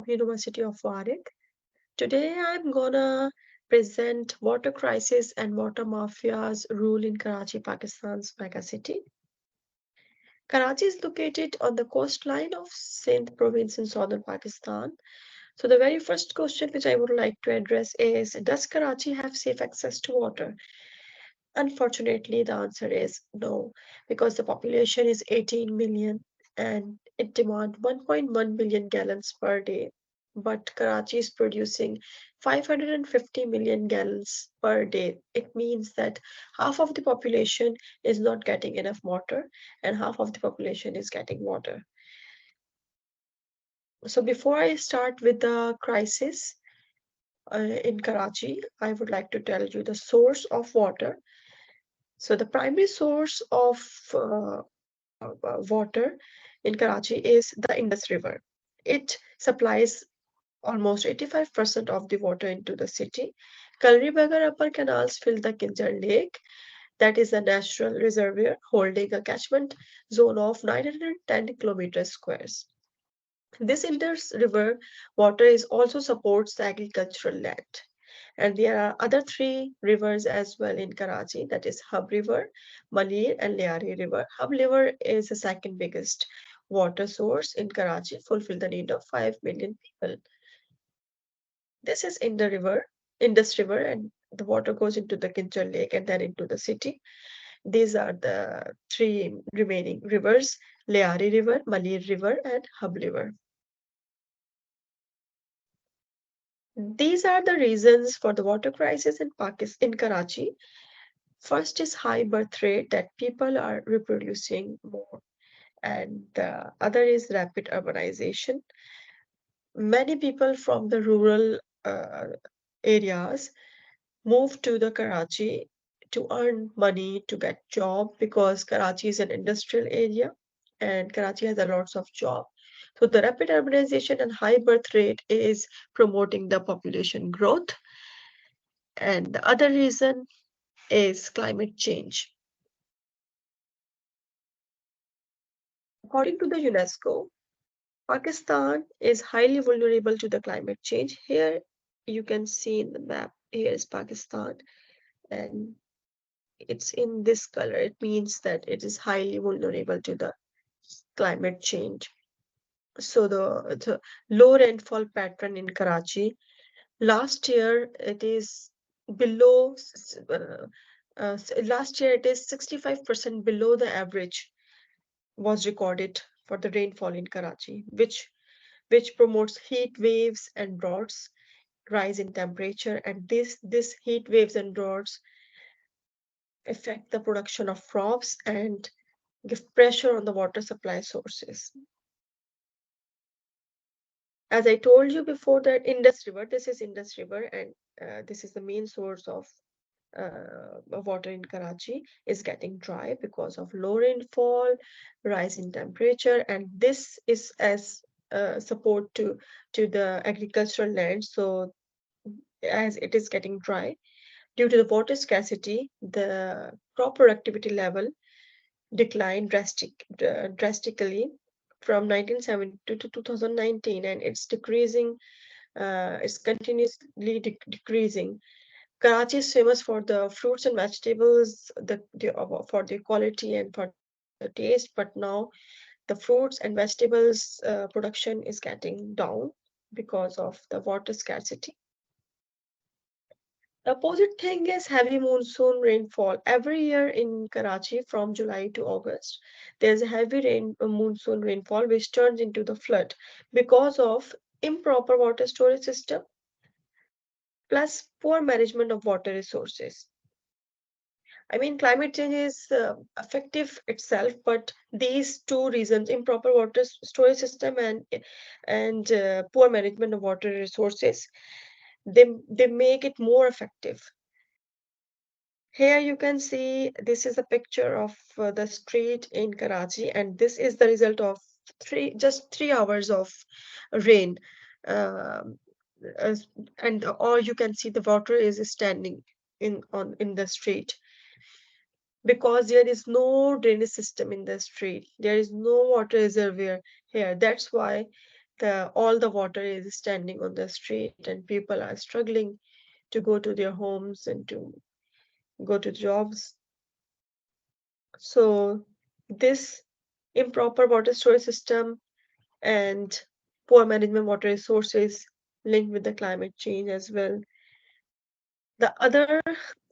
University of Warwick. Today I'm gonna present water crisis and water mafia's rule in Karachi, Pakistan's megacity. Karachi is located on the coastline of Sindh province in southern Pakistan. So the very first question which I would like to address is, does Karachi have safe access to water? Unfortunately, the answer is no, because the population is 18 million and it demands 1.1 billion gallons per day. But Karachi is producing 550 million gallons per day. It means that half of the population is not getting enough water and half of the population is getting water. So before I start with the crisis in Karachi, I would like to tell you the source of water. So the primary source of water in Karachi is the Indus River. It supplies almost 85% of the water into the city. Kalribagar upper canals fill the Kinjar Lake, that is a natural reservoir holding a catchment zone of 910 kilometers squares. This Indus River water is also supports the agricultural land. And there are other three rivers as well in Karachi, that is Hub River, Malir, and Liari River. Hub River is the second biggest water source in Karachi, fulfill the need of 5 million people. This is Indus River, and the water goes into the Kinchar Lake and then into the city. These are the three remaining rivers, Liari River, Malir River, and Hub River. These are the reasons for the water crisis in Pakistan, in Karachi. First is high birth rate, that people are reproducing more, and the other is rapid urbanization. Many people from the rural areas move to the Karachi to earn money, to get job, because Karachi is an industrial area and Karachi has a lots of job. So the rapid urbanization and high birth rate is promoting the population growth. And the other reason is climate change. According to the UNESCO, Pakistan is highly vulnerable to the climate change. Here you can see in the map, here is Pakistan, and it's in this color. It means that it is highly vulnerable to the climate change. So the low rainfall pattern in Karachi, last year it is below, last year it is 65% below the average was recorded for the rainfall in Karachi, which promotes heat waves and droughts, rise in temperature, and this heat waves and droughts affect the production of crops and give pressure on the water supply sources. As I told you before, that Indus River, this is Indus River, and this is the main source of water in Karachi, is getting dry because of low rainfall, rise in temperature, and this is as support to the agricultural land. So as it is getting dry due to the water scarcity, the crop productivity level declined drastically from 1970 to 2019, and it's decreasing. It's continuously decreasing. Karachi is famous for the fruits and vegetables, for the quality and for the taste, but now the fruits and vegetables production is getting down because of the water scarcity. The opposite thing is heavy monsoon rainfall. Every year in Karachi from July to August, there's a heavy monsoon rainfall which turns into the flood because of improper water storage system plus poor management of water resources. I mean, climate change is effective itself, but these two reasons, improper water storage system and poor management of water resources, they make it more effective. Here you can see this is a picture of the street in Karachi, and this is the result of just 3 hours of rain. Um, as- and or you can see the water is standing in the street because there is no drainage system in the street. There is no water reservoir here. That's why all the water is standing on the street and people are struggling to go to their homes and to go to jobs. So this improper water storage system and poor management water resources linked with the climate change as well. The other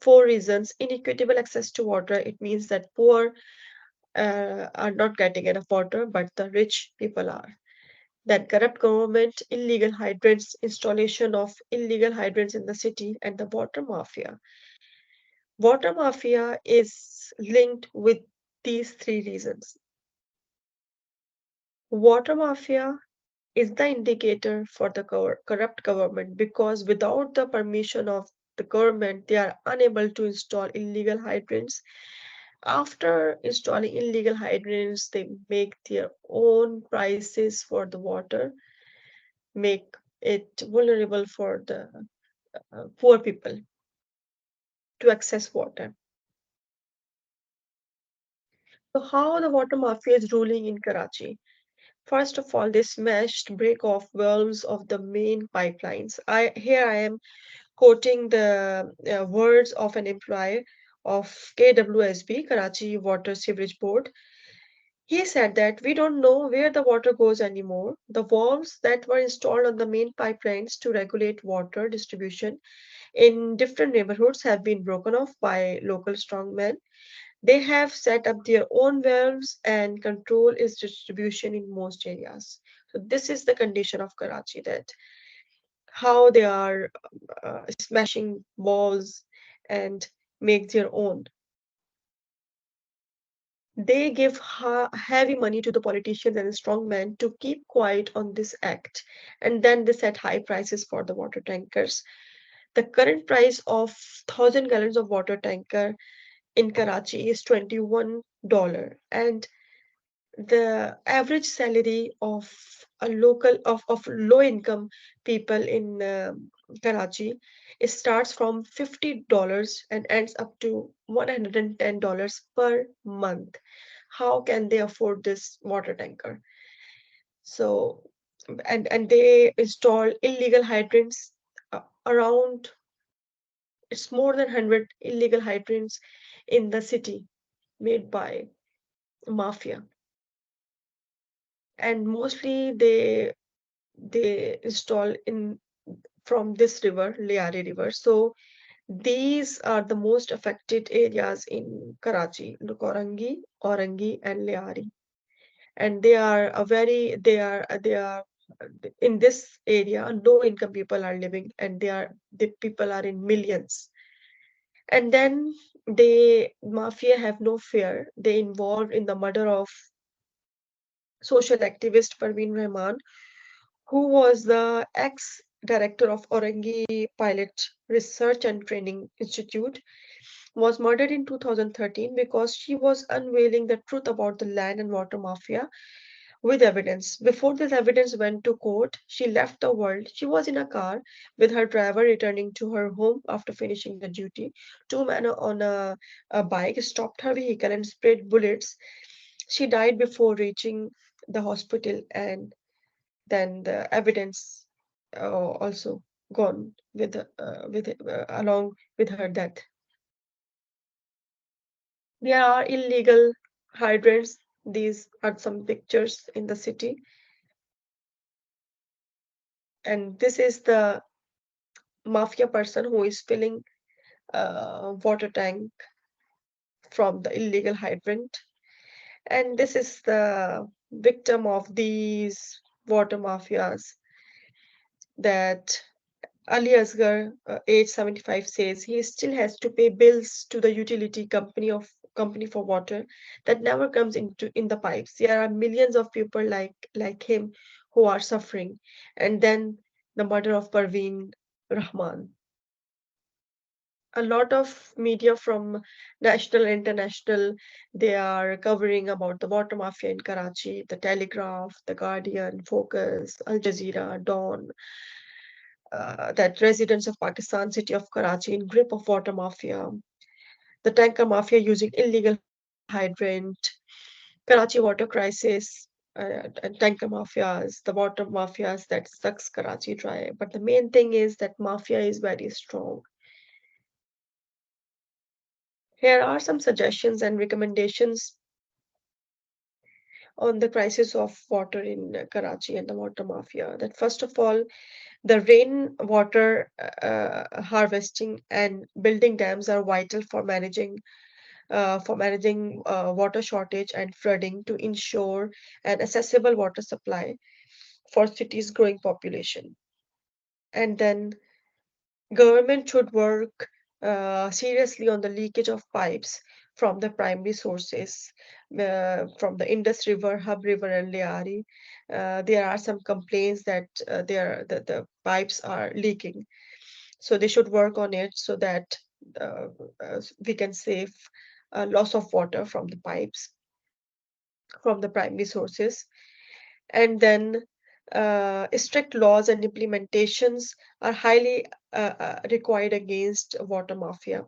four reasons: inequitable access to water, it means that poor are not getting enough water, but the rich people are. Then corrupt government, illegal hydrants, installation of illegal hydrants in the city, and the water mafia. Water mafia is linked with these three reasons. Water mafia is the indicator for the corrupt government because without the permission of the government, they are unable to install illegal hydrants. After installing illegal hydrants, they make their own prices for the water, make it vulnerable for the poor people to access water. So, how the water mafia is ruling in Karachi? First of all, they smashed break off valves of the main pipelines. I am quoting the words of an employee of KWSB, Karachi Water Sewerage Board. He said that we don't know where the water goes anymore. The valves that were installed on the main pipelines to regulate water distribution in different neighborhoods have been broken off by local strongmen. They have set up their own valves and control its distribution in most areas. So this is the condition of Karachi, that how they are smashing walls and make their own. They give heavy money to the politicians and strongmen to keep quiet on this act, and then they set high prices for the water tankers. The current price of 1,000 gallons of water tanker in Karachi is $21, and the average salary of a local of low income people in Karachi, it starts from $50 and ends up to $110 per month. How can they afford this water tanker? So, and they install illegal hydrants around, it's more than 100 illegal hydrants in the city made by Mafia, and mostly they install in from this river, Liari River. So these are the most affected areas in Karachi, Korangi, Orangi, and Liari. And they are in this area, low income people are living, and the people are in millions. And then they mafia have no fear. They involved in the murder of social activist Parveen Rahman, who was the ex-director of Orangi Pilot Research and Training Institute, was murdered in 2013 because she was unveiling the truth about the land and water mafia with evidence. Before this evidence went to court, she left the world. She was in a car with her driver returning to her home after finishing the duty. Two men on a bike stopped her vehicle and sprayed bullets. She died before reaching the hospital, and then the evidence also gone along with her death. There are illegal hydrants. These are some pictures in the city, and this is the mafia person who is filling water tank from the illegal hydrant, and this is the victim of these water mafias, that Ali Asgar, age 75, says he still has to pay bills to the utility company for water that never comes into in the pipes. There are millions of people like him who are suffering. And then the murder of Parveen Rahman. A lot of media from national and international, they are covering about the water mafia in Karachi, the Telegraph, the Guardian, Focus, Al Jazeera, Dawn, that residents of Pakistan city of Karachi in grip of water mafia, the tanker mafia using illegal hydrant, Karachi water crisis. tanker mafias, the water mafias that sucks Karachi dry. But the main thing is that mafia is very strong. Here are some suggestions and recommendations on the crisis of water in Karachi and the water mafia. That first of all, the rainwater harvesting and building dams are vital for managing water shortage and flooding to ensure an accessible water supply for cities' growing population. And then government should work seriously on the leakage of pipes from the primary sources, from the Indus River, Hub River, and Liari. There are some complaints that the pipes are leaking. So they should work on it so that we can save loss of water from the pipes from the primary sources. And then strict laws and implementations are highly required against water mafia.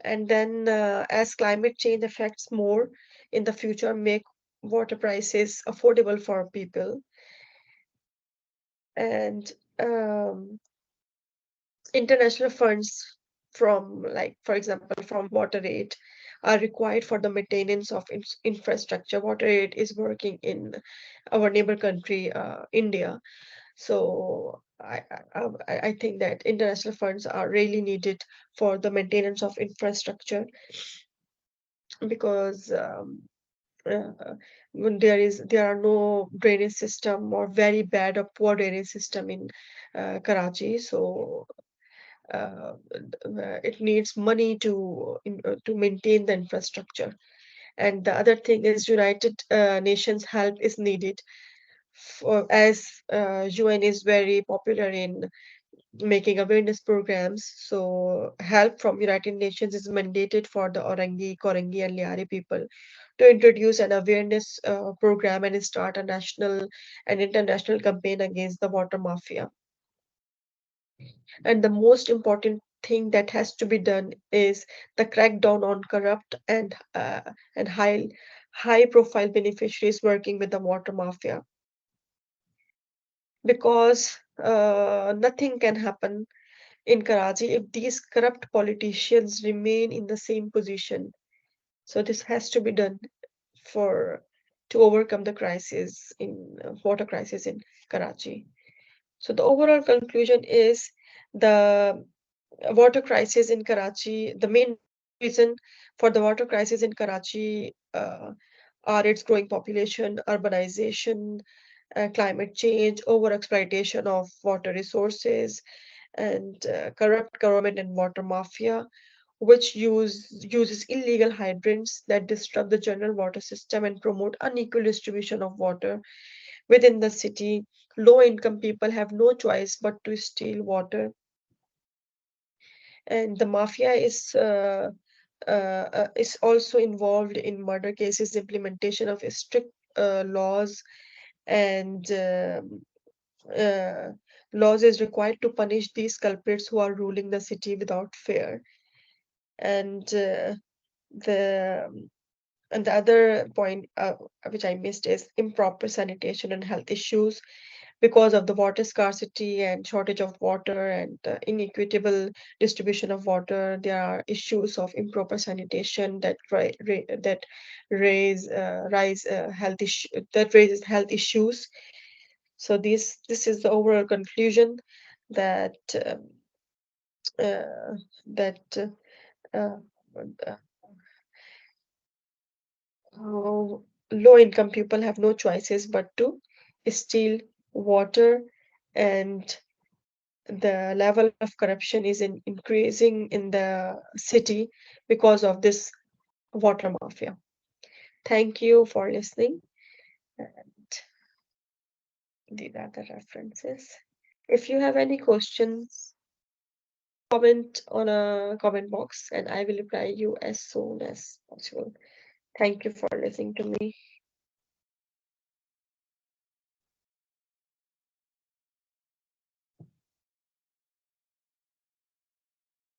And then, as climate change affects more in the future, make water prices affordable for people. And international funds from, like, for example, from water aid are required for the maintenance of infrastructure. Water aid is working in our neighbor country, India. So I think that international funds are really needed for the maintenance of infrastructure because when there are no drainage system or very bad or poor drainage system in Karachi, so it needs money to maintain the infrastructure. And the other thing is United Nations help is needed as UN is very popular in making awareness programs. So help from United Nations is mandated for the Orangi, Korangi, and Liari people to introduce an awareness program and start a national and international campaign against the water mafia. And the most important thing that has to be done is the crackdown on corrupt and high profile beneficiaries working with the water mafia because nothing can happen in Karachi if these corrupt politicians remain in the same position. So this has to be done for to overcome the crisis in water crisis in Karachi. So the overall conclusion is the water crisis in Karachi. The main reason for the water crisis in Karachi are its growing population, urbanization, climate change, overexploitation of water resources, and corrupt government and water mafia, which uses illegal hydrants that disrupt the general water system and promote unequal distribution of water within the city. Low income people have no choice but to steal water, and the mafia is also involved in murder cases, implementation of strict laws and uh, laws is required to punish these culprits who are ruling the city without fear. And the and the other point which I missed is improper sanitation and health issues because of the water scarcity and shortage of water and inequitable distribution of water. There are issues of improper sanitation that rise health issue that raises health issues. So this is the overall conclusion that uh, that uh, uh, low income people have no choices but to steal water, and the level of corruption is increasing in the city because of this water mafia. Thank you for listening. And these are the references. If you have any questions, comment on a comment box and I will reply you as soon as possible. Thank you for listening to me.